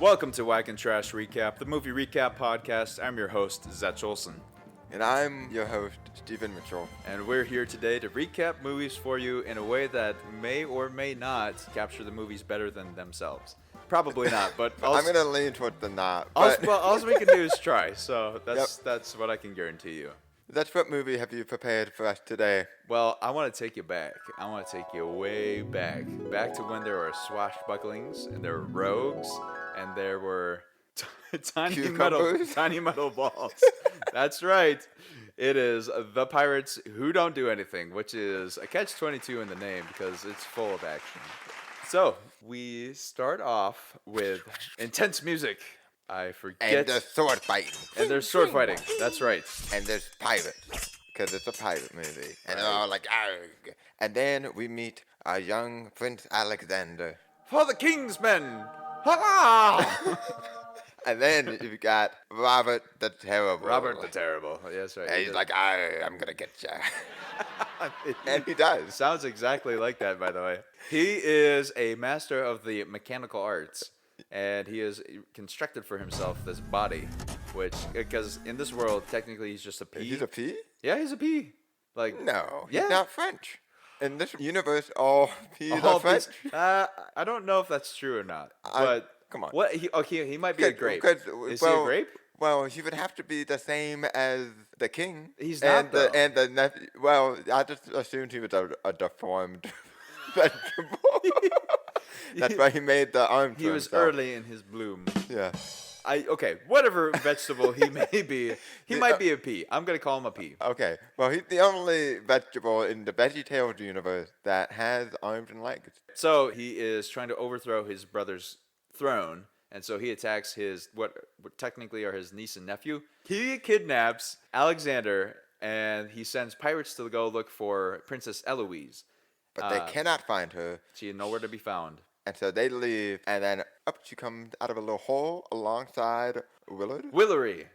Welcome to Wack and Trash Recap, the movie recap podcast. I'm your host, Zach Olson. And I'm your host, Stephen Mitchell. And we're here today to recap movies for you in a way that may or may not capture the movies better than themselves. Probably not, but I'm going to lean toward the not. All we can do is try, so that's what I can guarantee you. That's what movie have you prepared for us today? Well, I want to take you back. I want to take you way back. Back to when there were swashbucklings, and there were rogues, and there were tiny metal balls. That's right. It is The Pirates Who Don't Do Anything, which is a catch-22 in the name because it's full of action. So, we start off with intense music. I forget. And there's sword fighting. And there's sword fighting. That's right. And there's pirates, because it's a pirate movie. And they're all like, argh. And then we meet our young Prince Alexander. For the King's men! Ha! And then you've got Robert the Terrible. Robert the Terrible. Yes, right. And he's like, I'm going to get you. And he does. Sounds exactly like that, by the way. He is a master of the mechanical arts. And he has constructed for himself this body, because in this world, technically, he's just a pea. He's a pea? Yeah, he's a pea. No, he's not French. In this universe, all peas are French. I don't know if that's true or not. But come on. What? He might be a grape. Is he a grape? Well, he would have to be the same as the king. He's not, though. And the nephew. Well, I just assumed he was a deformed vegetable. That's why he made the arm. He was early in his bloom. Yeah. Okay, whatever vegetable he may be, he might be a pea. I'm gonna call him a pea. Okay. Well, he's the only vegetable in the VeggieTales universe that has arms and legs. So he is trying to overthrow his brother's throne, and so he attacks his what technically are his niece and nephew. He kidnaps Alexander, and he sends pirates to go look for Princess Eloise. But they cannot find her. She is nowhere to be found. And so they leave, and then up she comes out of a little hole alongside Willard? Willery,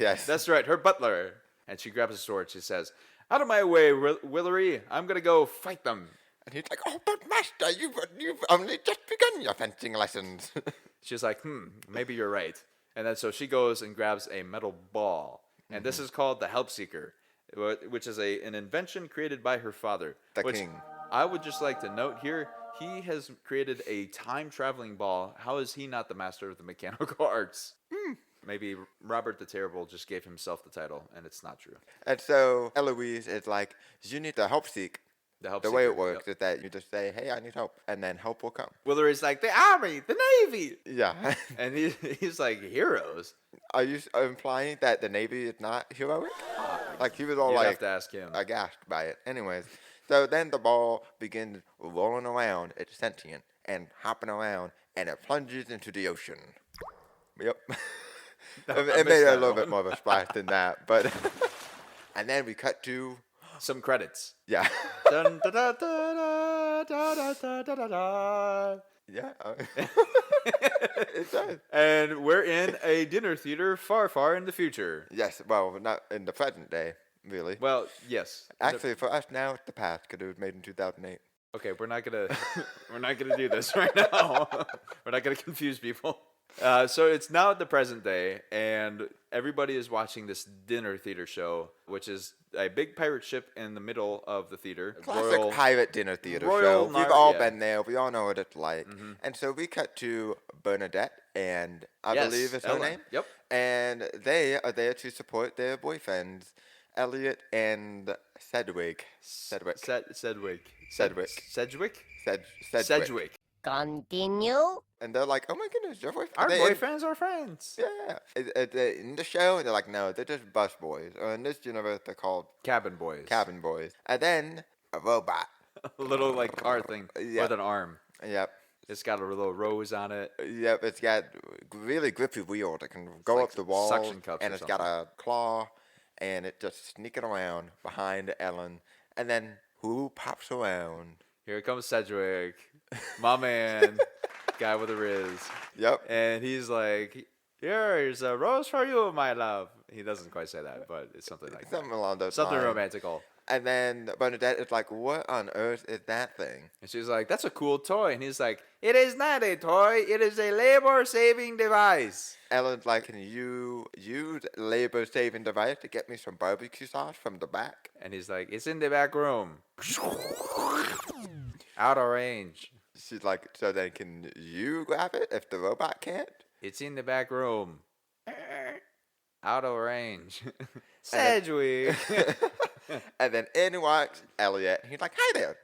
yes. That's right, her butler. And she grabs a sword. She says, "Out of my way, Willery. I'm going to go fight them." And he's like, "Oh, but master, you've only just begun your fencing lessons." She's like, maybe you're right. And then so she goes and grabs a metal ball. And this is called the Help Seeker, which is an invention created by her father. The king. I would just like to note here, he has created a time-traveling ball. How is he not the master of the mechanical arts? Maybe Robert the Terrible just gave himself the title, and it's not true. And so Eloise is like, you need to help seek. The way it works is that you just say, hey, I need help, and then help will come. Willery's like, the army, the navy. Yeah. And he's like, heroes? Are you implying that the navy is not heroic? Like, he was all You'd have to ask him. aghast by it. Anyways. So then the ball begins rolling around. It's sentient and hopping around, and it plunges into the ocean. Yep. It made a little bit more of a splash than that, but. And then we cut to some credits. Yeah. Dun, da, da, da, da, da, da, da, da, da. Yeah. It does. And we're in a dinner theater far, far in the future. Yes. Well, not in the present day. Really? Well, yes. Actually, for us now, it's the past because it was made in 2008. Okay, we're not gonna do this right now. We're not gonna confuse people. So it's now at the present day, and everybody is watching this dinner theater show, which is a big pirate ship in the middle of the theater. Classic pirate dinner theater show. We've all been there. We all know what it's like. Mm-hmm. And so we cut to Bernadette, and I believe is her name. Yep. And they are there to support their boyfriends, Elliot and Sedgwick. Sedgwick. Continue. And they're like, oh my goodness, your boyfriend. Our boyfriends are friends. Yeah. In the show, they're like, no, they're just bus boys. Or in this universe, they're called cabin boys. And then a robot. A little car thing with an arm. Yep. It's got a little rose on it. Yep, it's got really grippy wheels that can go up the wall. Suction cups. And it's got a claw. And it just sneaking around behind Ellen. And then who pops around? Here comes Sedgwick. My man. Guy with a riz. Yep. And he's like, here's a rose for you, my love. He doesn't quite say that, but it's something like something that. along those Something lines. romantical. And then Bernadette is like, what on earth is that thing? And she's like, that's a cool toy. And he's like, it is not a toy. It is a labor-saving device. Ellen's like, can you use labor-saving device to get me some barbecue sauce from the back? And he's like, it's in the back room. Out of range. She's like, so then can you grab it if the robot can't? It's in the back room. Out of range. Sedgwick. And then in walks Elliot. He's like, hi there.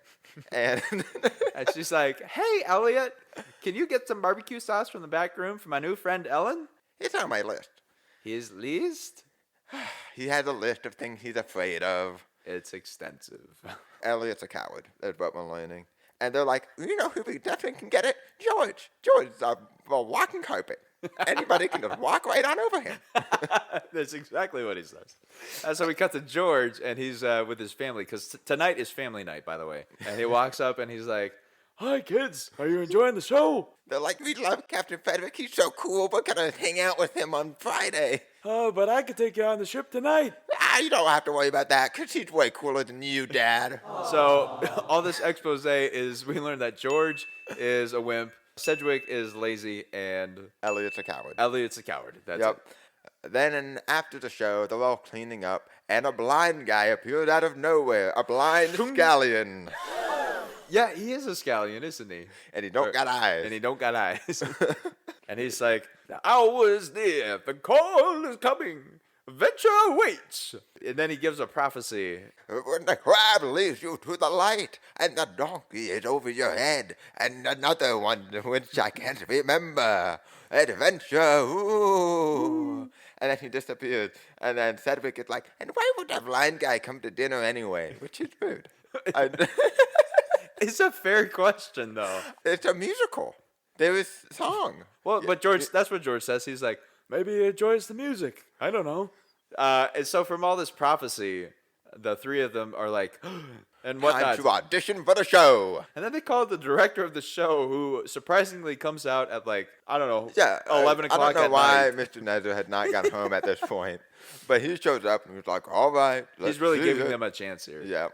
And And she's like, hey, Elliot, can you get some barbecue sauce from the back room for my new friend Ellen? it's on my list. His list? He has a list of things he's afraid of. It's extensive. Elliot's a coward. That's what we're learning. And they're like, you know who we definitely can get it? George. George's a walking carpet. Anybody can just walk right on over him. That's exactly what he says. So we cut to George, and he's with his family, because tonight is family night, by the way. And he walks up, and he's like, hi, kids. Are you enjoying the show? They're like, we love Captain Frederick. He's so cool. We're going to hang out with him on Friday. Oh, but I could take you on the ship tonight. You don't have to worry about that because he's way cooler than you, Dad. So all this expose is we learn that George is a wimp, Sedgwick is lazy, and Elliot's a coward. Elliot's a coward. That's Yep. it. Then after the show, they're all cleaning up, and a blind guy appeared out of nowhere. A blind scallion. Yeah, he is a scallion, isn't he? And he don't got eyes. And he don't got eyes. And he's like, the hour is near, the call is coming, adventure awaits. And then he gives a prophecy. When the crab leads you to the light, and the donkey is over your head, and another one which I can't remember. Adventure, ooh. And then he disappears. And then Sedgwick is like, and why would that blind guy come to dinner anyway? Which is rude. It's a fair question, though. It's a musical. There is song. Well, but George, that's what George says. He's like, maybe he enjoys the music. I don't know. And so from all this prophecy, the three of them are like, and whatnot. Time to audition for the show. And then they call the director of the show, who surprisingly comes out at like, I don't know, Yeah, 11 o'clock I don't know at why night. Mr. Nezzer had not got home at this point. But he shows up and he's like, all right. He's really do giving it." them a chance here. Yeah.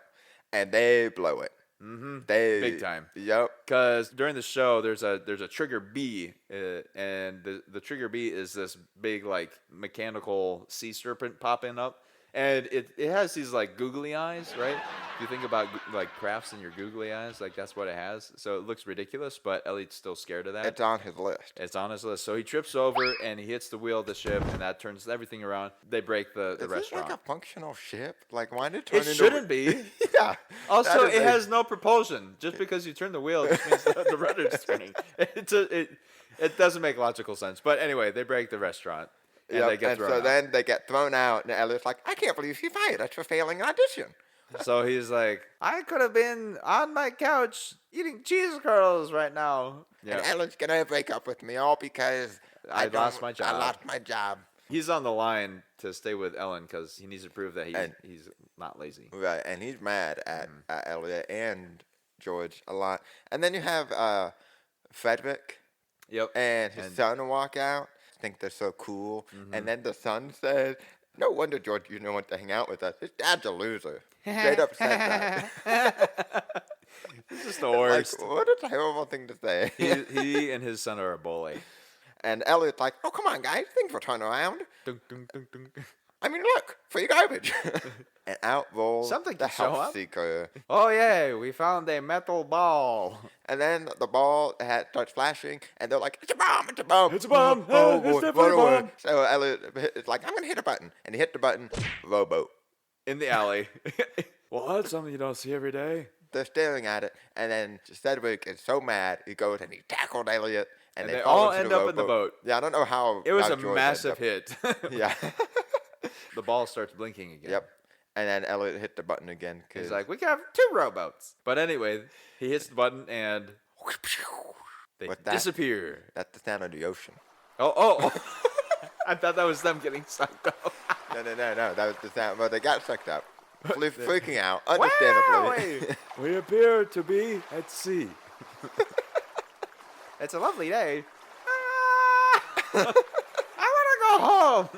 And they blow it. Mm-hmm. Big time. Yep. Because during the show, there's a trigger B, and the trigger B is this big like mechanical sea serpent popping up, and it has these like googly eyes, right? If you think about like crafts in your googly eyes, like that's what it has. So it looks ridiculous, but Elliot's still scared of that. It's on his list. It's on his list. So he trips over and he hits the wheel of the ship, and that turns everything around. They break the Is this restaurant. like a functional ship? Like, why did it turn It into... shouldn't be. Yeah. Also, that is it a- has no propulsion. Just because you turn the wheel, it just means the rudder's turning. It doesn't make logical sense. But anyway, they break the restaurant, and Yep, they get thrown so out. then they get thrown out, and Elliot's like, I can't believe he fired us for failing an audition. So he's like, I could have been on my couch eating cheese curls right now. And Ellen's gonna break up with me all because I lost my job. I lost my job. He's on the line to stay with Ellen because he needs to prove that And- he's not lazy. Right, and he's mad at Elliot and George a lot. And then you have Frederick Yep. and his son walk out. Think they're so cool. And then the son says, no wonder George, you don't want to hang out with us. His dad's a loser. Straight up said that. He's just the worst. Like, what a terrible thing to say. he and his son are a bully. And Elliot's like, oh, come on, guys. Things will turn around. Dun, dun, dun, dun. I mean, look, free garbage. And out rolls Something the can show health up. seeker. Oh, yay, we found a metal ball. And then the ball starts flashing, and they're like, it's a bomb, it's a bomb. It's a bomb. Oh, It's boy, definitely a run away. bomb. So Elliot is like, I'm going to hit a button. And he hit the button, rowboat. In the alley. Well, that's something you don't see every day. They're staring at it, and then Sedgwick is so mad, he goes and he tackled Elliot, and they fall all into end the up in the rowboat. boat. Yeah, I don't know how. It was how a George massive ended hit. up- Yeah. The ball starts blinking again. Yep. And then Elliot hit the button again. He's like, we can have 2 rowboats. But anyway, he hits the button and they With that- disappear. that's the sound of the ocean. Oh. I thought that was them getting sucked up. No. That was the sound. But they got sucked up. Freaking out, understandably. Wow, we appear to be at sea. It's a lovely day. I want to go home.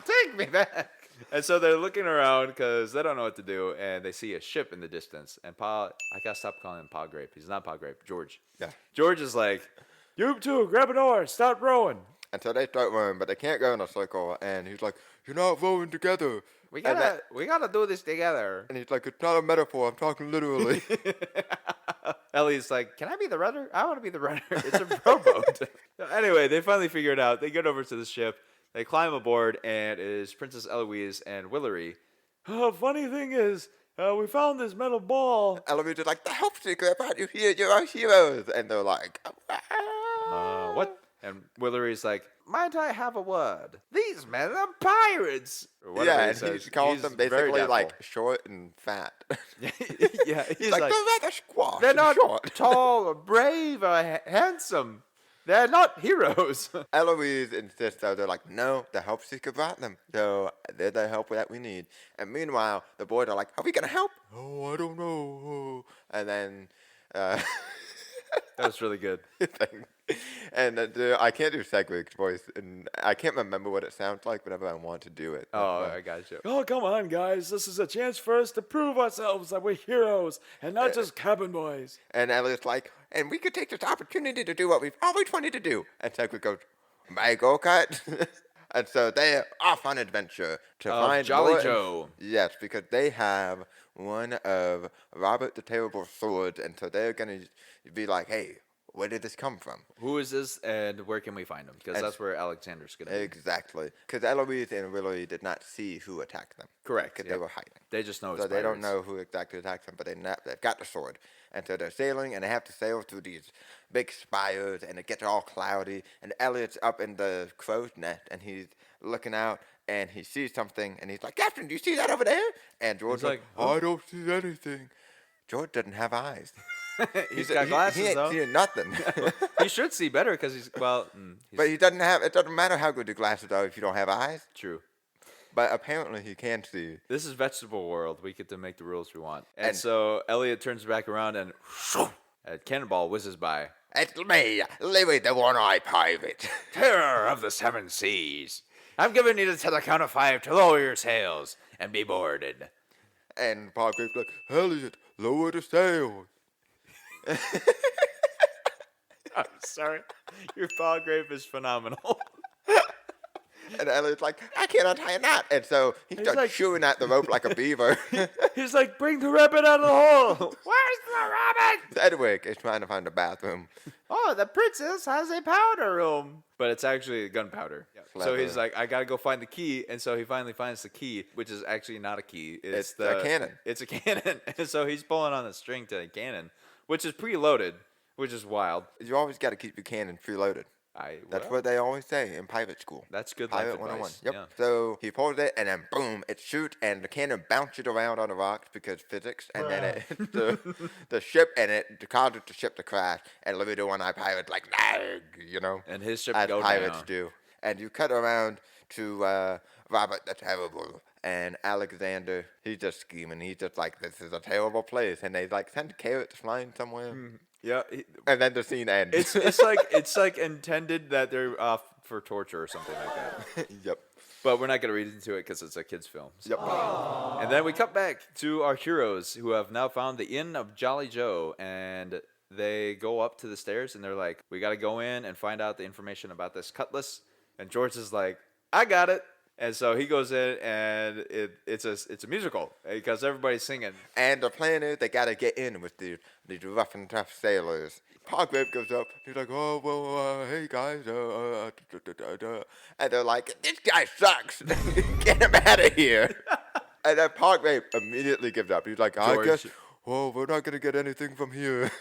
Take me back. And so they're looking around because they don't know what to do, and they see a ship in the distance. And I gotta stop calling him Pa Grape. He's not Pa Grape. George. Yeah. George is like, you two, grab an oar, start rowing. And so they start rowing, but they can't go in a circle. And he's like, "You're not rowing together." We gotta do this together. And he's like, "It's not a metaphor. I'm talking literally." Ellie's like, can I be the rudder? I want to be the rudder. It's a rowboat. Anyway, they finally figure it out. They get over to the ship. They climb aboard, and it is Princess Eloise and Willery. Funny thing is, we found this metal ball. Eloise is like, "The help seeker about you here. You're our heroes." And they're like, What? And Willery's like, might I have a word? These men are pirates. Yeah, and he calls them basically like short and fat. Yeah, he's like, "They're rather squash. They're not short." tall or brave or handsome. They're not heroes. Eloise insists, though. They're like, "No, the help seeker brought them. So they're the help that we need." And meanwhile, the boys are like, "Are we going to help?" "Oh, I don't know." And then... That was really good. And I can't do Segwig's voice, and I can't remember what it sounds like whenever I want to do it. Oh, I got you. Oh, come on, guys. This is a chance for us to prove ourselves that we're heroes and not just cabin boys. And Elliot's like, "And we could take this opportunity to do what we've always wanted to do." And Segwig goes, "My go-kart." And so they're off on adventure to find Jolly Joe. Yes, because they have one of Robert the Terrible's swords, and so they're going to be like, "Hey, where did this come from?" Who is this, and where can we find him? Because that's where Alexander's going to be. Exactly. Because Eloise and Willowy did not see who attacked them. Correct. Because they were hiding. They just know it's So they don't pirates. know who exactly attacked them, but they've got the sword. And so they're sailing, and they have to sail through these big spires, and it gets all cloudy. And Elliot's up in the crow's nest, and he's looking out, and he sees something, and he's like, "Captain, do you see that over there?" And George's like, "I don't see anything." George doesn't have eyes. He's got glasses, he ain't though. seeing nothing. He should see better because he's But he doesn't have. It doesn't matter how good your glasses are if you don't have eyes. true. But apparently he can see. This is Vegetable World. We get to make the rules we want. And so Elliot turns back around and a cannonball whizzes by. "It's me, Louis the One-Eyed Pirate." Terror of the seven seas. I'm giving you to the count of 5 to lower your sails and be boarded. And Paul Grape's like, "Elliot, lower the sails." I'm sorry. Your Paul Grape is phenomenal. And Elliot's like, "I can't untie a knot." And so he starts like- chewing at the rope like a beaver. He's like, bring the rabbit out of the hole. Where's the rabbit? Sedgwick is trying to find a bathroom. Oh, the princess has a powder room. But it's actually gunpowder. So he's like, I gotta go find the key. And so he finally finds the key, which is actually not a key. It's a cannon. It's a cannon. And so he's pulling on the string to the cannon, which is preloaded, which is wild. You always got to keep your cannon preloaded. That's what they always say in pirate school. That's good Pirate life 101. advice. Yep. Yeah. So he pulls it, and then boom, it shoots, and the cannon bounces around on the rocks because physics, and then it hits the ship, and it causes the ship to crash. And Louis the One-Eyed Pirate like, "Nag," you know, And his ship as go pirates down. do. And you cut around to Robert the Terrible and Alexander. He's just scheming. He's just like, "This is a terrible place," and they like send carrots flying somewhere, Yeah. and then the scene ends. It's like intended that they're off for torture or something like that. Yep. But we're not going to read into it because it's a kid's film. Yep. And then we cut back to our heroes who have now found the Inn of Jolly Joe. And they go up to the stairs and they're like, we got to go in and find out the information about this cutlass. And George is like, I got it. And so he goes in and it's a musical because everybody's singing. And the plan is they gotta get in with these rough and tough sailors. Paul Grape goes up. He's like, "Oh, well, hey guys, and they're like, "This guy sucks. Get him out of here." And then Paul Grape immediately gives up. He's like, "I George. guess, well, we're not gonna get anything from here."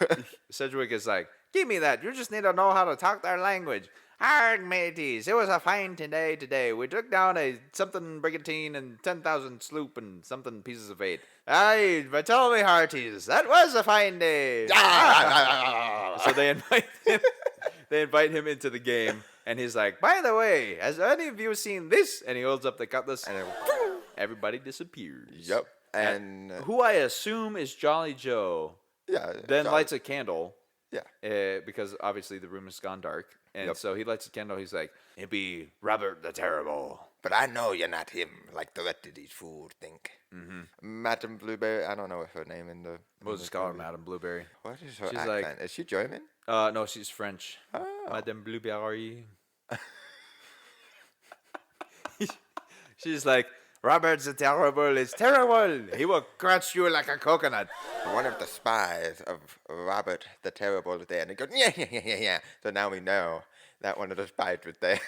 Sedgwick is like, give me that. You just need to know how to talk their language. Arg, mateys, it was a fine day today. We took down a something brigantine and 10,000 sloop and something pieces of eight. Aye, but tell me, hearties, that was a fine day. So they invite him into the game, and he's like, by the way, has any of you seen this? And he holds up the cutlass, and everybody disappears. Yep. And Who I assume is Jolly Joe, yeah. then Jolly- lights a candle. Yeah. Because obviously the room has gone dark. And Yep. so he lights a candle. He's like, it'd be Robert the Terrible. But I know you're not him, like the rest of these fools think. Madame Blueberry, I don't know what her name in the. We'll just call her Madame Blueberry. What is her She's accent? Is she German? No, she's French. Oh. Madame Blueberry. She's like, Robert the Terrible is terrible. He will crush you like a coconut. One of the spies of Robert the Terrible was there, and he goes, yeah. So now we know that one of the spies was there.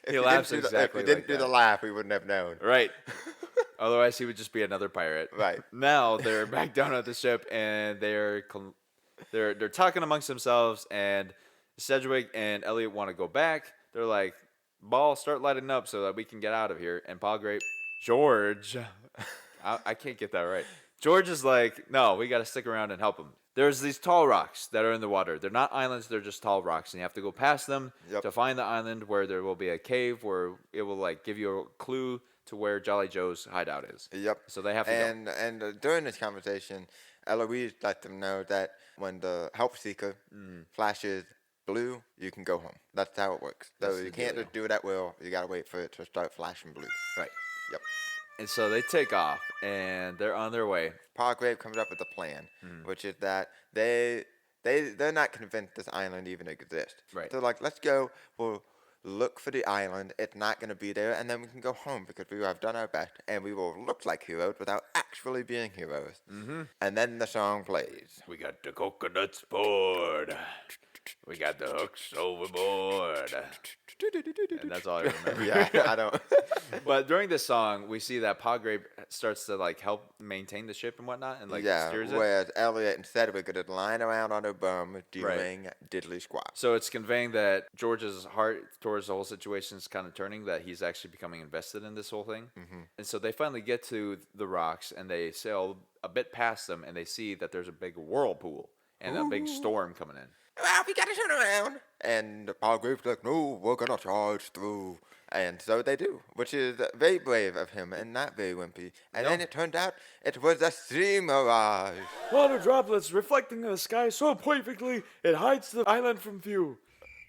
He laughs exactly If he didn't like do that. the laugh, we wouldn't have known. Right. Otherwise, he would just be another pirate. Right. Now they're back down at the ship, and they're talking amongst themselves. And Sedgwick and Elliot want to go back. They're like, "Ball, start lighting up so that we can get out of here." And George, I can't get that right. George is like, "No, we got to stick around and help him." There's these tall rocks that are in the water. They're not islands, they're just tall rocks. And you have to go past them to find the island where there will be a cave where it will like give you a clue to where Jolly Joe's hideout is. Yep. So they have to go. And during this conversation, Eloise let them know that when the help seeker flashes blue, you can go home. That's how it works. So That's you the can't dealio. just do it at will. You gotta wait for it to start flashing blue. Right. Yep. And so they take off, and they're on their way. Palgrave comes up with a plan, which is that they're not convinced this island even exists. Right. They're like, let's go. We'll look for the island. It's not gonna be there, and then we can go home because we have done our best, and we will look like heroes without actually being heroes. Mm-hmm. And then the song plays. We got the coconuts poured. We got the hooks overboard. And that's all I remember. Yeah, I don't. But during this song, we see that Palgrave starts to like help maintain the ship and whatnot, and like steers it. Whereas Elliot and Sedgwick are just lying around on their bum doing diddly squat. So it's conveying that George's heart towards the whole situation is kind of turning, that he's actually becoming invested in this whole thing. Mm-hmm. And so they finally get to the rocks, and they sail a bit past them, and they see that there's a big whirlpool and a big storm coming in. Well, we gotta turn around. And Palgrave's like, no, we're gonna charge through. And so they do, which is very brave of him and not very wimpy. And then it turned out it was a sea mirage. Water droplets reflecting in the sky so perfectly it hides the island from view.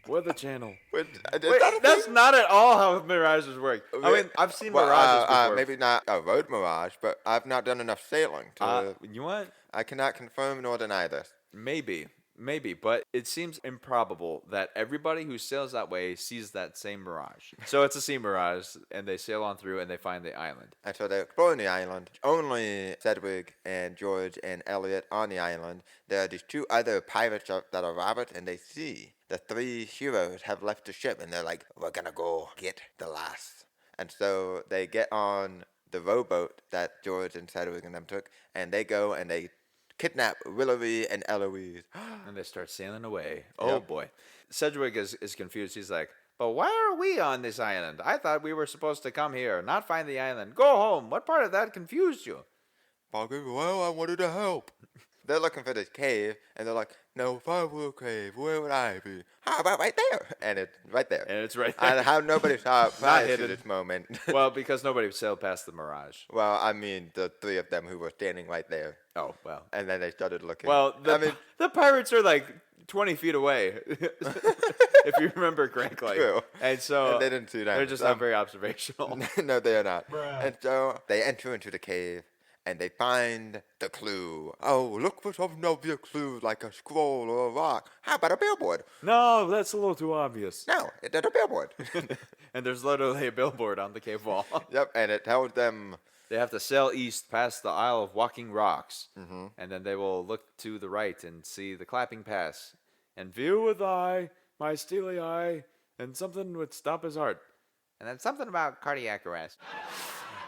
Weather Channel. Wait, That's not at all how mirages work. I mean, I've seen mirages before. Maybe not a road mirage, but I've not done enough sailing to. You know what? I cannot confirm nor deny this. Maybe, but it seems improbable that everybody who sails that way sees that same mirage. So it's a sea mirage, and they sail on through, and they find the island. And so they're exploring the island. Only Sedgwick and George and Elliot on the island. There are these two other pirates that are Robert, and they see the three heroes have left the ship, and they're like, we're gonna go get the lass. And so they get on the rowboat that George and Sedgwick and them took, and they go and they kidnap Willoughby and Eloise. And they start sailing away. Oh, boy. Sedgwick is confused. He's like, but why are we on this island? I thought we were supposed to come here, not find the island. Go home. What part of that confused you? Palgrave, well, I wanted to help. They're looking for this cave, and they're like, no, if I were a cave, where would I be? How about right there? And it's right there. And it's right there. And how nobody saw it prior to hidden. this moment. Well, because nobody sailed past the mirage. Well, I mean, the three of them who were standing right there. Oh, well. And then they started looking. Well, the pirates are like 20 feet away, if you remember correctly. True. And so And they didn't see that. they're just not very observational. No, they are not. And so they enter into the cave, and they find the clue. Oh, look for something obvious clue, like a scroll or a rock. How about a billboard? No, that's a little too obvious. No, it's a billboard. And there's literally a billboard on the cave wall. Yep, and it tells them. They have to sail east past the Isle of Walking Rocks, and then they will look to the right and see the Clapping Pass. And view with eye, my steely eye, and something would stop his heart. And then something about cardiac arrest.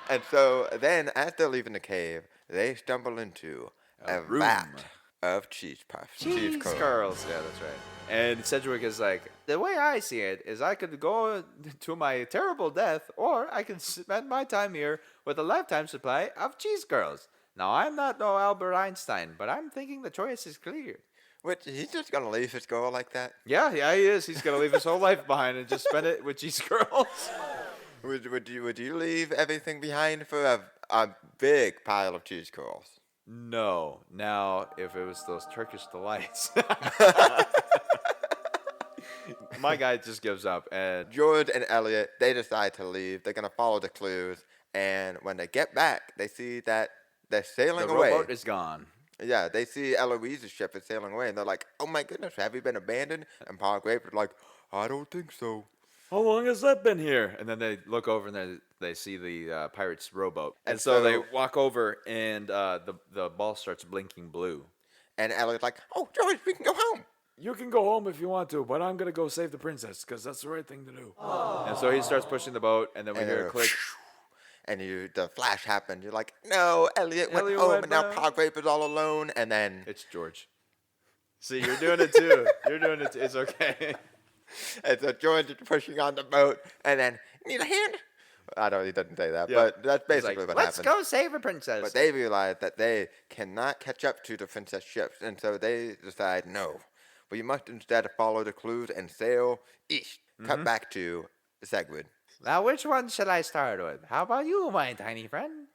And so then, as they're leaving the cave, they stumble into a room. vat of cheese puffs. Cheese curls. Yeah, that's right. And Sedgwick is like, the way I see it is I could go to my terrible death, or I could spend my time here with a lifetime supply of cheese curls. Now, I'm not no Albert Einstein, but I'm thinking the choice is clear. Which, he's just going to leave his girl like that? Yeah, he is. He's going to leave his whole life behind and just spend it with cheese curls. Would you leave everything behind for a big pile of cheese curls? No. Now, if it was those Turkish delights. My guy just gives up, and George and Elliot, they decide to leave. They're going to follow the clues. And when they get back, they see that they're sailing the away. rowboat is gone. Yeah, they see Eloise's ship is sailing away. And they're like, oh my goodness, have you been abandoned? And Pa Grape is like, I don't think so. How long has that been here? And then they look over and they see the pirate's rowboat. And And so they so- walk over, and the ball starts blinking blue. And Elliot's like, oh, George, we can go home. You can go home if you want to, but I'm gonna go save the princess because that's the right thing to do. And so he starts pushing the boat, and then we And hear then a click. And the flash happened. You're like, no, Elliot went Elliot home, went and now back. Pa Grape is all alone. And then, It's George. See, you're doing it too. You're doing it too. It's okay. and so George is pushing on the boat, and then, need a hand? I don't, he doesn't say that, Yeah. but that's He's basically like, what let's happened. go save a princess. But they realize that they cannot catch up to the princess ships, and so they decide, no, we must instead follow the clues and sail east. Cut back to Segwood. Now, which one should I start with? How about you, my tiny friend?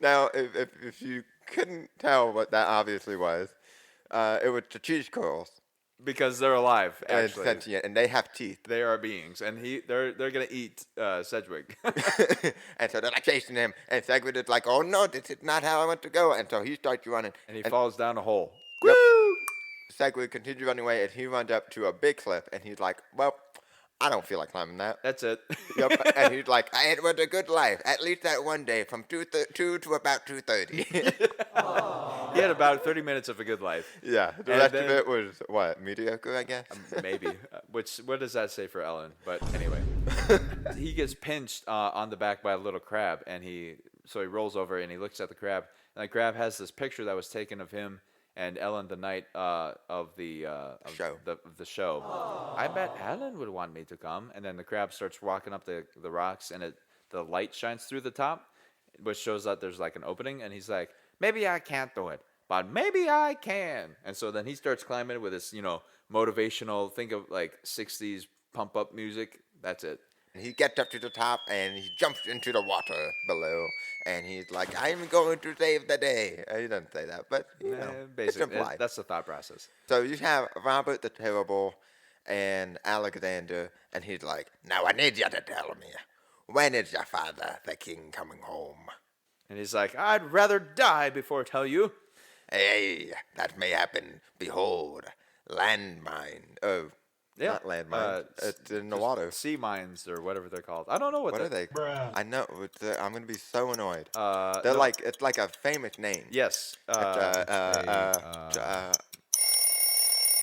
Now, if you couldn't tell what that obviously was, it was the cheese curls Because they're alive, and actually. sentient, and they have teeth. They are beings, and they're gonna eat Sedgwick. And so they're like chasing him, and Segwood is like, oh no, this is not how I want to go. And so he starts running. And he falls down a hole. Yep. Segwood continues running away, and he runs up to a big cliff, and he's like, well, I don't feel like climbing that. That's it. Yep. And he's like, it was a good life, at least that one day, from 2 to about 2:30. He had about 30 minutes of a good life. Yeah, the And rest of then- it was, what, mediocre, I guess? Maybe. What does that say for Ellen? But anyway, he gets pinched on the back by a little crab, and he rolls over and he looks at the crab, and the crab has this picture that was taken of him and Ellen the night of the Show. The show. I bet Ellen would want me to come. And then the crab starts walking up the rocks, and the light shines through the top, which shows that there's like an opening, and he's like, maybe I can't do it, but maybe I can. And so then he starts climbing with this, motivational, think of like 60s pump up music. That's it. And he gets up to the top, and he jumps into the water below, and he's like, I'm going to save the day. He doesn't say that, but, it's Basically, implied. that's the thought process. So you have Robert the Terrible and Alexander, and he's like, now I need you to tell me, when is your father, the king, coming home? And he's like, I'd rather die before tell you. Hey, that may happen. Behold, landmine. Oh, Yeah, not landmine. It's in the water. Sea mines or whatever they're called. I don't know What are they? I know. I'm gonna be so annoyed. They're no- like, it's like a famous name. Yes.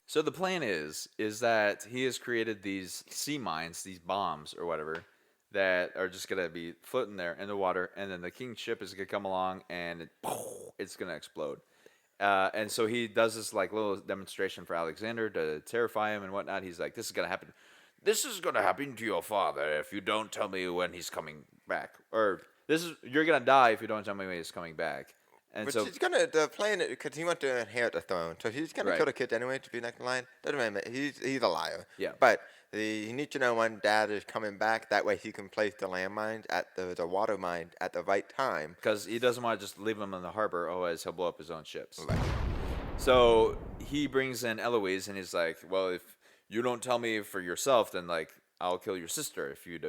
So the plan is that he has created these sea mines, these bombs or whatever, that are just gonna be floating there in the water, and then the king's ship is gonna come along and it's gonna explode. And so he does this like little demonstration for Alexander to terrify him and whatnot. He's like, "This is gonna happen. This is gonna happen to your father if you don't tell me when he's coming back, or you're gonna die if you don't tell me when he's coming back." And But so he's gonna the plan because he wants to inherit the throne, so he's gonna Right. kill the kids anyway to be next in line. Doesn't matter. He's a liar. Yeah. But he needs to know when Dad is coming back. That way he can place the landmines at the water mine at the right time. because he doesn't want to just leave him in the harbor, otherwise he'll blow up his own ships. Right. So he brings in Eloise, and he's like, "Well, if you don't tell me for yourself, then like I'll kill your sister if you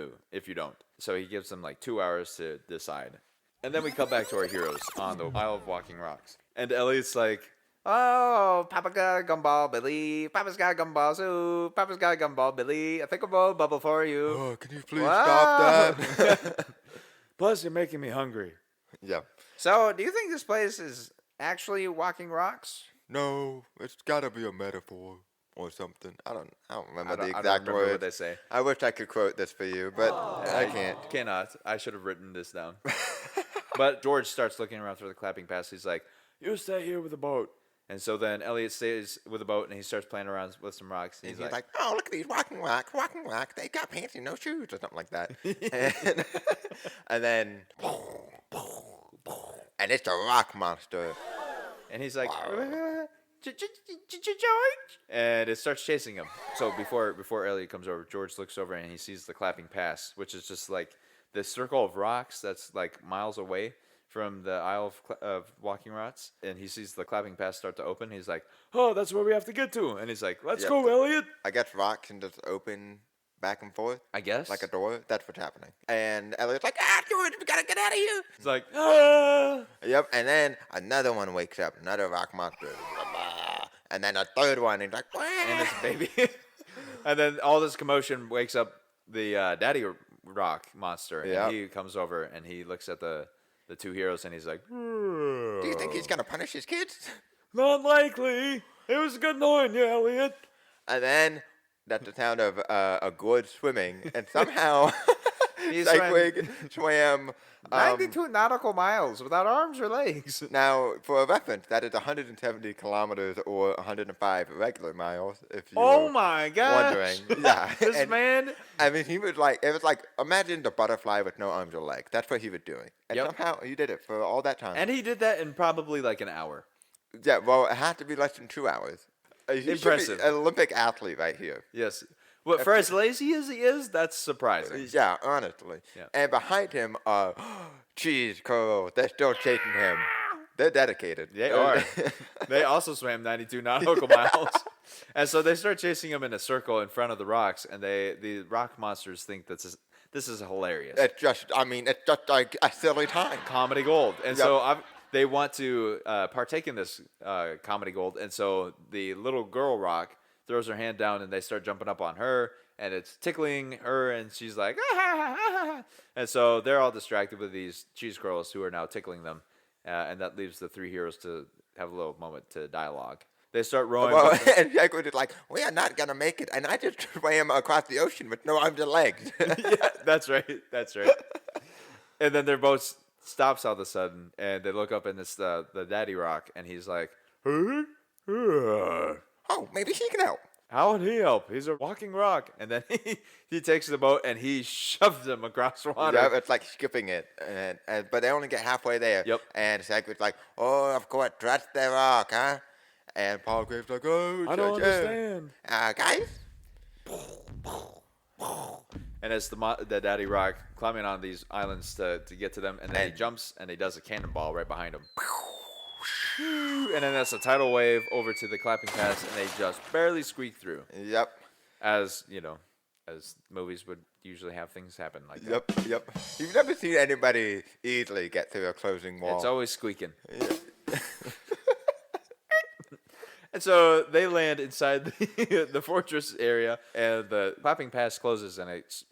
don't." So he gives them like 2 hours to decide, and then we come back to our heroes on the Isle of Walking Rocks, and Ellio's like, "Oh, Papa got a gumball, Billy. Papa's got a gumball, too. Papa's got a gumball, Billy. I think a bubble for you." Oh, can you please Wow. stop that? Plus, you're making me hungry. Yeah. So, do you think this place is actually Walking Rocks? No, it's gotta be a metaphor or something. I don't remember the I exact don't remember words. what they say. I wish I could quote this for you, but I can't. Cannot. I should have written this down. But George starts looking around through the clapping pass. He's like, You stay here with the boat. and so then Elliot stays with the boat and he starts playing around with some rocks. And And he's he's like, like, oh, look at these walking rock. They got pants and no shoes or something like that. and then, and it's a rock monster. and he's like, George, and it starts chasing him. So before Elliot comes over, George looks over and he sees the clapping pass, which is just like this circle of rocks that's like miles away from the Isle of Walking Rots, and he sees the clapping pass start to open. He's like, Oh, that's where we have to get to. And he's like, let's Yep. go, Elliot. I guess rocks can just open back and forth I guess. like a door. That's what's happening. And Elliot's like, George, we gotta get out of here. It's like, Yep. And then another one wakes up, another rock monster. And then a third one, and he's like, and it's baby. And then all this commotion wakes up the daddy rock monster. Yep. And he comes over and he looks at the two heroes and he's like, do you think he's gonna punish his kids? Not likely. It was good knowing you, Elliot. And then that's the sound of a gourd swimming, and somehow He Segwig swam 92 nautical miles without arms or legs. Now, for a reference, that is 170 kilometers or 105 regular miles. If you Oh were my gosh. wondering, yeah. This And, man. I mean, it was like imagine the butterfly with no arms or legs. That's what he was doing, and Yep. somehow he did it for all that time. And he did that in probably like an hour. Yeah, well, it had to be less than 2 hours. He should be Impressive. an Olympic athlete right here. Yes. Well, for as lazy as he is, that's surprising. Yeah, honestly. Yeah. And behind him are cheese curls. They're still chasing him. They're dedicated. They are. They also swam 92 nautical miles. And so they start chasing him in a circle in front of the rocks, and the rock monsters think this is hilarious. It's just like a silly time. Comedy gold. And Yep. so they want to partake in this comedy gold, and so the little girl rock throws her hand down, and they start jumping up on her, and it's tickling her, and she's like, ah, ha, ha, ha, ha. And so they're all distracted with these cheese curls who are now tickling them, and that leaves the three heroes to have a little moment to dialogue. They start rowing. Well, and Jaguar is like, we are not going to make it. And I just swam across the ocean with no arms and legs. Yeah, that's right. That's right. And then their boat stops all of a sudden, and they look up, and it's the daddy rock, and he's like, huh? Oh, maybe he can help. How would he help? He's a walking rock. And then he takes the boat and he shoves him across the water. Yeah, it's like skipping it. But they only get halfway there. Yep. And Jaguar's like, oh, of course, trust the rock, huh? And Paul Graves like, oh, I don't understand. Guys? And it's the daddy rock climbing on these islands to get to them, and then he jumps and he does a cannonball right behind him. And then that's a tidal wave over to the clapping pass, and they just barely squeak through. Yep. As movies would usually have things happen like that. Yep. You've never seen anybody easily get through a closing wall. It's always squeaking. Yeah. And so they land inside the fortress area, and the clapping pass closes, and it's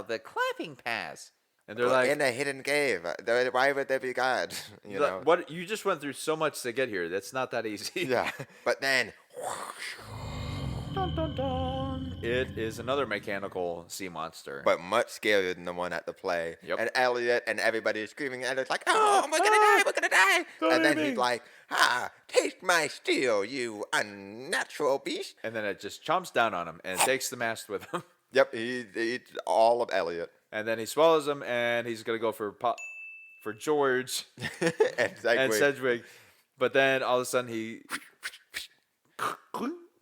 the clapping pass. And they're like, in a hidden cave. Why would there be guards? You know. what? You just went through so much to get here. That's not that easy. Yeah. But then, Dun, dun, dun. It is another mechanical sea monster. but much scarier than the one at the play. Yep. And Elliot and everybody is screaming, and it's like, oh, we're gonna die, we're gonna die. And then he's like, taste my steel, you unnatural beast. And then it just chomps down on him and takes the mast with him. Yep, he eats all of Elliot. And then he swallows him, and he's gonna go for George And and Segway. Sedgwick. But then all of a sudden he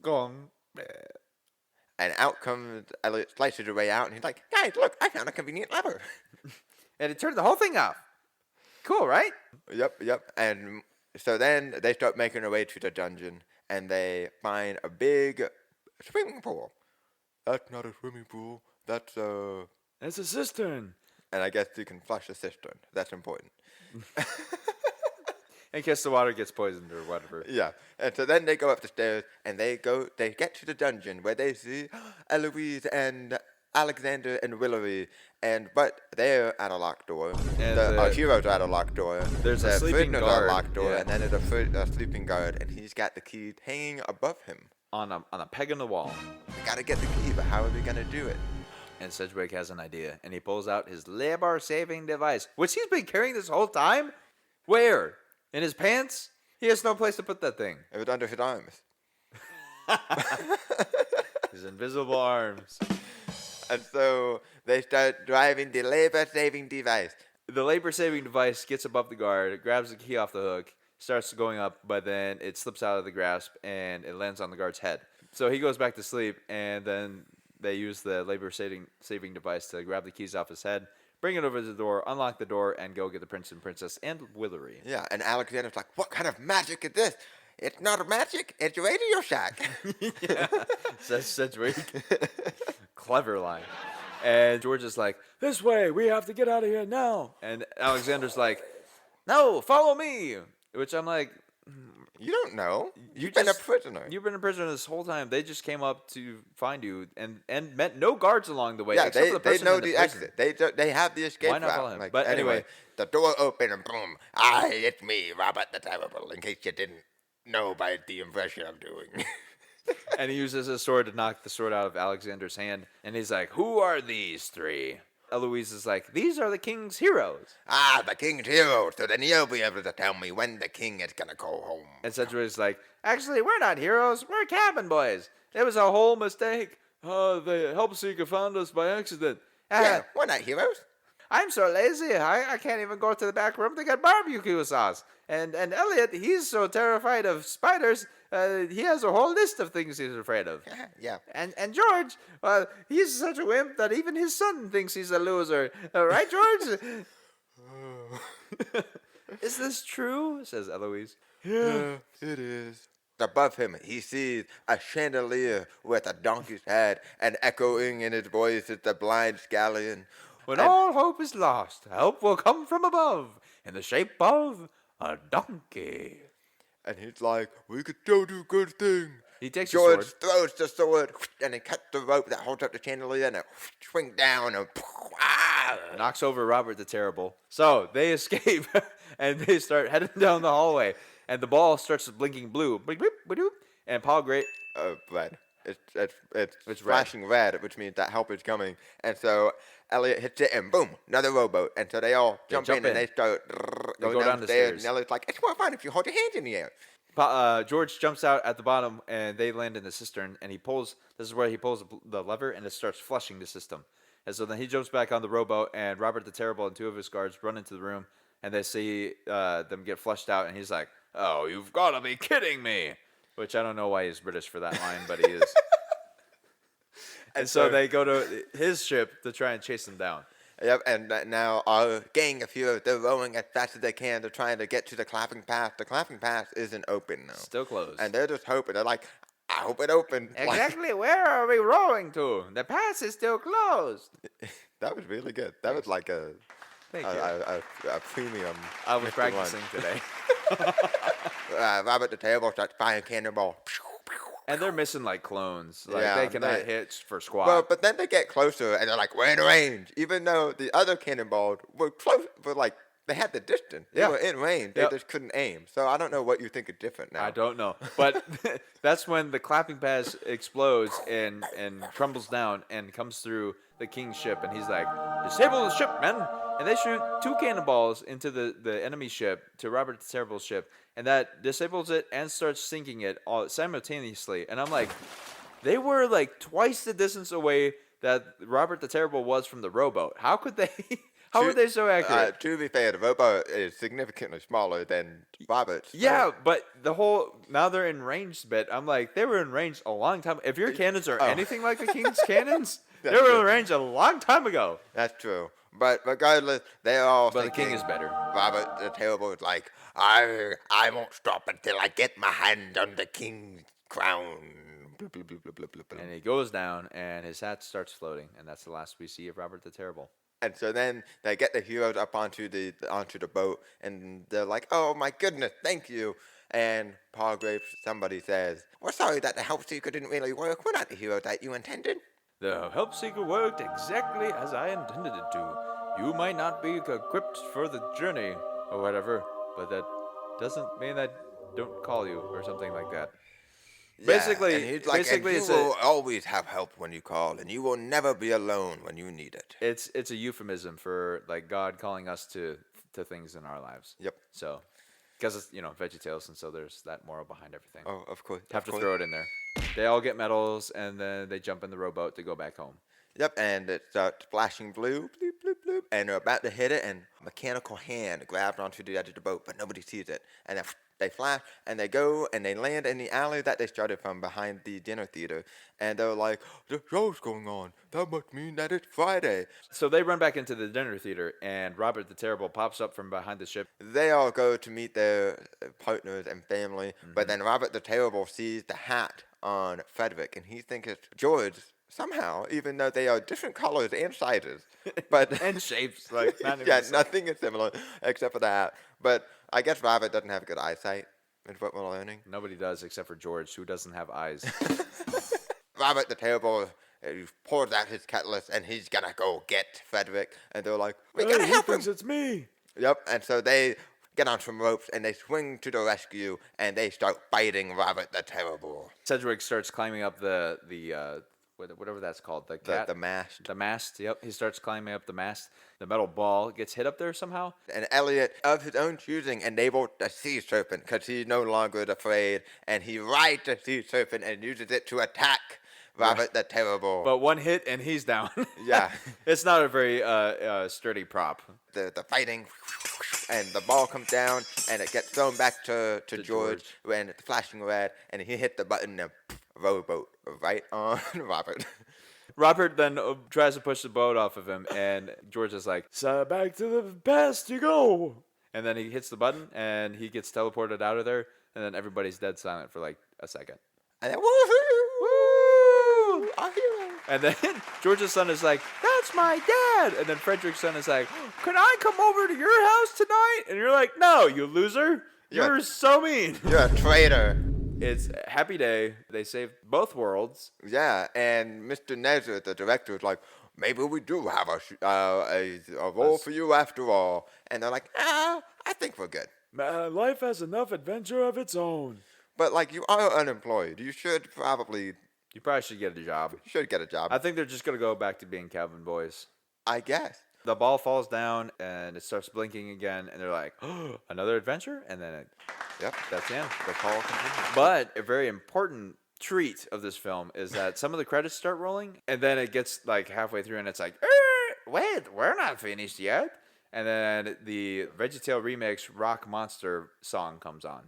gong. And out comes Elliot, slices her way out, and he's like, guys, look, I found a convenient lever. And it turned the whole thing off. Cool, right? Yep. And so then they start making their way to the dungeon, and they find a big swimming pool. That's not a swimming pool. That's a... It's a cistern. And I guess you can flush a cistern. That's important. In case the water gets poisoned or whatever. Yeah. And so then they go up the stairs, and they get to the dungeon where they see Eloise and Alexander and Willowy, but they're at a locked door. And Our heroes are at a locked door. There's a The sleeping prisoners are at guard, a locked door, yeah. and then there's a sleeping guard, and he's got the key hanging above him. On a peg in the wall. We gotta get the key, but how are we gonna do it? And Sedgwick has an idea, and he pulls out his labor-saving device, which he's been carrying this whole time. Where? In his pants? He has no place to put that thing. It was under his arms. His invisible arms. And so they start driving the labor-saving device. The labor-saving device gets above the guard, it grabs the key off the hook, starts going up, but then it slips out of the grasp, and it lands on the guard's head. So he goes back to sleep, and then they use the labor-saving device to grab the keys off his head, bring it over to the door, unlock the door, and go get the prince and princess and Willery. Yeah, and Alexander's like, what kind of magic is this? It's not a magic, it's Radio Shack. Yeah, says Sedgwick. Clever line. And George is like, This way, we have to get out of here now. and Alexander's like, no, follow me. Which I'm like, You don't know. You You've been a just- prisoner. you've been a prisoner this whole time. They just came up to find you and met no guards along the way. Yeah, except for the they person know in the prison. exit. They have the escape Why not follow route. him? Like, But anyway. the door opened and boom. It's me, Robert the Terrible. In case you didn't know by the impression I'm doing. And he uses his sword to knock the sword out of Alexander's hand. And he's like, who are these three? Eloise is like, these are the king's heroes. The king's hero. So then you'll be able to tell me when the king is gonna go home. And Sedgwick is like, actually, we're not heroes. We're cabin boys. It was a whole mistake. The help seeker found us by accident. Yeah, we're not heroes. I'm so lazy. I can't even go to the back room to get barbecue sauce. And Elliot, he's so terrified of spiders. He has a whole list of things he's afraid of. Yeah. And George, he's such a wimp that even his son thinks he's a loser. Right, George? Is this true? Says Eloise. Yeah. It is. Above him, he sees a chandelier with a donkey's head, and echoing in his voice is the blind scallion. When And- all hope is lost, help will come from above in the shape of a donkey. And he's like, we could still do good things. He takes George his sword. throws the sword, and he cuts the rope that holds up the chandelier, and it swings down, and Knocks over Robert the Terrible. So they escape and they start heading down the hallway. And the ball starts blinking blue. Bleep, bleep, bloop. And Paul Gray. red. It's red. flashing red, which means that help is coming. And so Elliot hits it, and boom, another rowboat. And so they all jump in, and they start going go down down the the stairs. stairs. And Elliot's like, it's more fun if you hold your hands in the air. George jumps out at the bottom and they land in the cistern. And he pulls. This is where he pulls the lever and it starts flushing the system. And so then he jumps back on the rowboat. And Robert the Terrible and two of his guards run into the room. And they see them get flushed out. And he's like, oh, you've got to be kidding me. Which I don't know why he's British for that line, but he is. And so they go to his ship to try and chase them down. Yep, and now our gang of heroes, they're rowing as fast as they can. They're trying to get to the Clapping Pass. The Clapping Pass isn't open now. Still closed. And they're just hoping. They're like, I hope it opens. Exactly where are we rowing to? The pass is still closed. That was really good. That was like a Thank you. a premium. I was Mr. practicing One. today. Robert the Terrible starts firing cannonball. And they're missing like clones. Like Yeah, they cannot they- hit for squat. Well, but then they get closer and they're like, we're in range. Even though the other cannonballs were close, but like they had the distance. They Yeah. were in range. They Yep. just couldn't aim. So I don't know what you think is different now. I don't know. But that's when the clapping pass explodes and crumbles down and comes through the king's ship. And he's like, disable the ship, men. And they shoot two cannonballs into the enemy ship, to Robert the Terrible's ship. And that disables it and starts sinking it all simultaneously. And I'm like, they were like twice the distance away that Robert the Terrible was from the rowboat. How could they? How were they so accurate? To be fair, the rowboat is significantly smaller than Robert's. Yeah, but now they're in range bit. I'm like, they were in range a long time. If your cannons are anything like the king's cannons, they That's were true. in range a long time ago. That's true. But regardless, they're all But the king thinking is better. Robert the Terrible is like, I won't stop until I get my hand on the king's crown. Blah, blah, blah, blah, blah, blah, blah. And he goes down, and his hat starts floating, and that's the last we see of Robert the Terrible. And so then they get the heroes up onto the boat, and they're like, "Oh my goodness, thank you!" And Palgrave, somebody says, "We're sorry that the help seeker didn't really work. We're not the heroes that you intended." The help seeker worked exactly as I intended it to. You might not be equipped for the journey, or whatever, but that doesn't mean I don't call you, or something like that. Basically, and he's like, basically, and it's you will always have help when you call, and you will never be alone when you need it. it's a euphemism for like God calling us to things in our lives. Yep. So, because it's VeggieTales, and so there's that moral behind everything. Oh, of course. Have to throw it in there. They all get medals, and then they jump in the rowboat to go back home. Yep, and it starts flashing blue. Bloop, bloop, bloop, and they're about to hit it, and a mechanical hand grabs onto the edge of the boat, but nobody sees it. And then they flash, and they go, and they land in the alley that they started from behind the dinner theater. And they're like, the show's going on. That must mean that it's Friday. So they run back into the dinner theater, and Robert the Terrible pops up from behind the ship. They all go to meet their partners and family, but then Robert the Terrible sees the hat on Frederick, and he thinks it's George somehow, even though they are different colors and sizes. But And shapes, like, not even yeah, the same. nothing is similar except for the hat. But I guess Robert doesn't have good eyesight, is what we're learning. Nobody does except for George, who doesn't have eyes. Robert the Terrible pours out his cutlass, and he's gonna go get Frederick. And they're like, we gotta he help him. thinks it's me. Yep, and so they get on some ropes, and they swing to the rescue, and they start fighting Robert the Terrible. Sedgwick starts climbing up the whatever that's called, The mast. The mast, yep. He starts climbing up the mast. The metal ball gets hit up there somehow. And Elliot, of his own choosing, enabled the sea serpent because he's no longer afraid, and he rides the sea serpent and uses it to attack Robert the Terrible. But one hit and he's down. Yeah. It's not a very sturdy prop. The fighting, and the ball comes down, and it gets thrown back to George, and it's flashing red, and he hit the button, and rowboat right on Robert. Robert then tries to push the boat off of him, and George is like, So back to the past you go. and then he hits the button, and he gets teleported out of there, and then everybody's dead silent for like a second. And then, woohoo! Our hero! And then George's son is like, that's my dad. And then Frederick's son is like, can I come over to your house tonight? And you're like, no, you loser. You're so mean. You're a traitor. It's a happy day. They saved both worlds. Yeah, and Mr. Nezzer, the director, is like, maybe we do have a role for you after all. And they're like, I think we're good. Life has enough adventure of its own. But, like, you are unemployed. You probably You probably should get a job. should get a job. I think they're just going to go back to being Calvin boys. I guess. The ball falls down and it starts blinking again, and they're like, oh, another adventure? And then Yep. that's the end. The call continues. But a very important treat of this film is that some of the credits start rolling, and then it gets like halfway through, and it's like, wait, we're not finished yet. And then the VeggieTale Remix Rock Monster song comes on.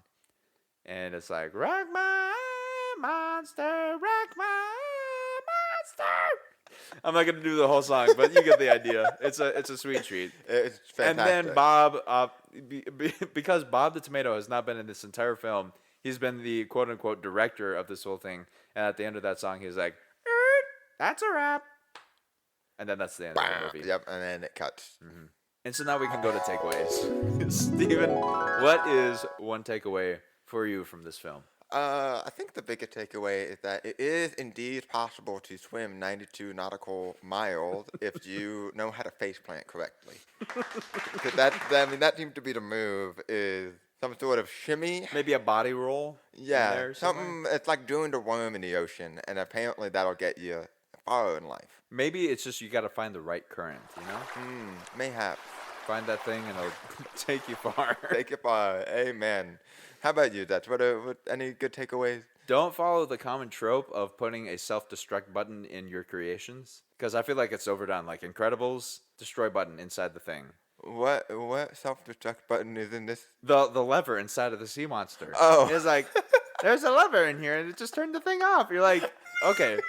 And it's like, rock my monster, rock my monster. I'm not gonna do the whole song, but you get the idea. It's a sweet treat. It's fantastic. And then Bob, because Bob the Tomato has not been in this entire film, he's been the quote unquote director of this whole thing. And at the end of that song, he's like, that's a wrap. And then that's the end of the movie. Yep, and then it cuts. And so now we can go to takeaways. Steven, what is one takeaway for you from this film? I think the biggest takeaway is that it is indeed possible to swim 92 nautical miles if you know how to face plant correctly. Because that seems to be the move, is some sort of shimmy. Maybe a body roll? in Yeah, there somewhere? something, it's like doing the worm in the ocean, and apparently that'll get you far in life. Maybe it's just you got to find the right current, you know? Mayhaps. Find that thing and it'll take you far. Take it far. Amen. How about you, Dutch? What any good takeaways? Don't follow the common trope of putting a self-destruct button in your creations, because I feel like it's overdone. Like Incredibles, destroy button inside the thing. What self-destruct button is in this? The lever inside of the sea monster. Oh. It's like, there's a lever in here and it just turned the thing off. You're like, okay.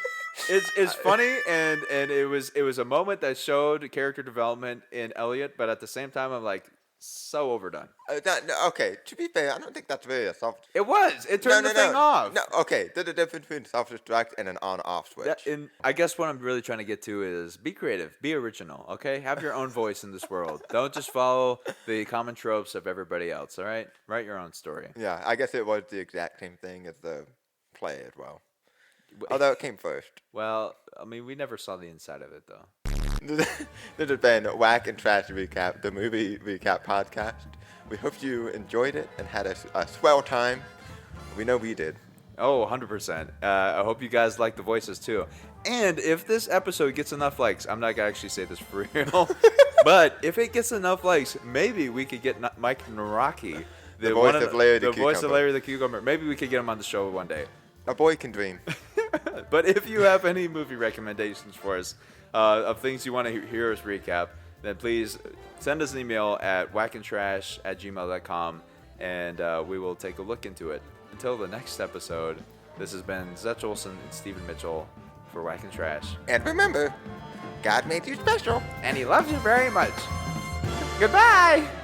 It's funny, and it was a moment that showed character development in Elliot, but at the same time I'm like, so overdone. Okay, to be fair, I don't think that's really a self. It was. It turned the thing off. No, okay. There's a difference between self-destruct and an on-off switch. And I guess what I'm really trying to get to is be creative, be original, okay? Have your own voice in this world. Don't just follow the common tropes of everybody else, all right? Write your own story. Yeah, I guess it was the exact same thing as the play as well. Although it came first. Well, I mean, we never saw the inside of it, though. This has been Wack and Trash Recap, the movie recap podcast. We hope you enjoyed it and had a swell time. We know we did. Oh, 100%. I hope you guys like the voices, too. And if this episode gets enough likes, I'm not going to actually say this for real, but if it gets enough likes, maybe we could get Mike Naraki, the voice of Larry the Cucumber. voice of Larry the Cucumber. Maybe we could get him on the show one day. A boy can dream. But if you have any movie recommendations for us, of things you want to hear us recap, then please send us an email at wackandtrash@gmail.com, and we will take a look into it. Until the next episode, this has been Zetch Olson and Stephen Mitchell for Wack and Trash. And remember, God made you special. And he loves you very much. Goodbye!